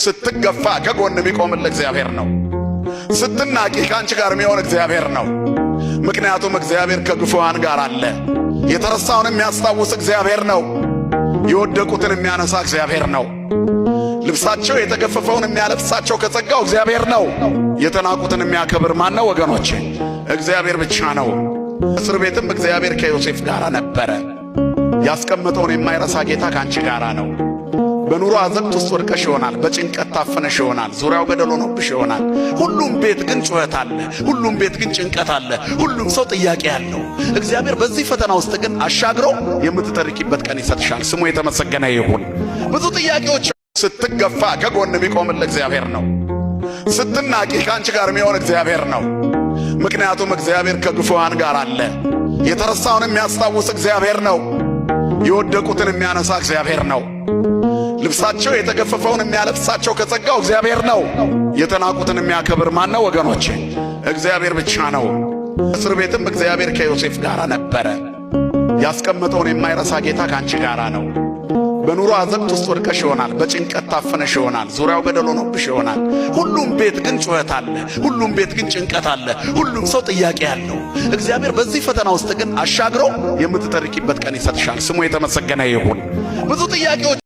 ስትገፋ ከጎን የሚቆምልህ እግዚአብሔር ነው። ስትናቂ ከአንቺ ጋር የሚሆን እግዚአብሔር ነው። ምክንያቱም እግዚአብሔር ከግፉዋን ጋር አለ። የተረሳውን የሚያስታውስ እግዚአብሔር ነው። የወደቁትን የሚያነሳ እግዚአብሔር ነው። ልብሳቸው የተገፈፈውን የሚያለብሳቸው ከጸጋው እግዚአብሔር ነው። የተናቁትን የሚያከብር ማን ነው ወገኖቼ? እግዚአብሔር ብቻ ነው። እስር ቤትም እግዚአብሔር ከዮሴፍ ጋር ነበረ። ያስቀመጠውን የማይረሳ ጌታ ከአንቺ ጋር ነው። በኑሮ አዘቅት ውስጥ ወድቀሽ ይሆናል። በጭንቀት ታፈነሽ ይሆናል። ዙሪያው ገደል ሆኖብሽ ይሆናል። ሁሉም ቤት ግን ጩኸት አለ። ሁሉም ቤት ግን ጭንቀት አለ። ሁሉም ሰው ጥያቄ አለው። እግዚአብሔር በዚህ ፈተና ውስጥ ግን አሻግሮ የምትተርኪበት ቀን ይሰጥሻል። ስሙ የተመሰገነ ይሁን። ብዙ ጥያቄዎች ስትገፋ ከጎን የሚቆምልህ እግዚአብሔር ነው። ስትናቂ ከአንቺ ጋር የሚሆን እግዚአብሔር ነው። ምክንያቱም እግዚአብሔር ከግፉዋን ጋር አለ። የተረሳውን የሚያስታውስ እግዚአብሔር ነው። የወደቁትን የሚያነሳ እግዚአብሔር ነው። ልብሳቸው የተገፈፈውን የሚያለብሳቸው ከጸጋው እግዚአብሔር ነው። የተናቁትን የሚያከብር ማን ነው ወገኖቼ? እግዚአብሔር ብቻ ነው። እስር ቤትም እግዚአብሔር ከዮሴፍ ጋር ነበረ። ያስቀመጠውን የማይረሳ ጌታ ከአንቺ ጋር ነው። በኑሮ አዘቅት ውስጥ ወድቀሽ ይሆናል። በጭንቀት ታፈነሽ ይሆናል። ዙሪያው ገደል ሆኖብሽ ይሆናል። ሁሉም ቤት ግን ጩኸት አለ። ሁሉም ቤት ግን ጭንቀት አለ። ሁሉም ሰው ጥያቄ አለው። እግዚአብሔር በዚህ ፈተና ውስጥ ግን አሻግሮ የምትተርኪበት ቀን ይሰጥሻል። ስሙ የተመሰገነ ይሁን። ብዙ ጥያቄዎች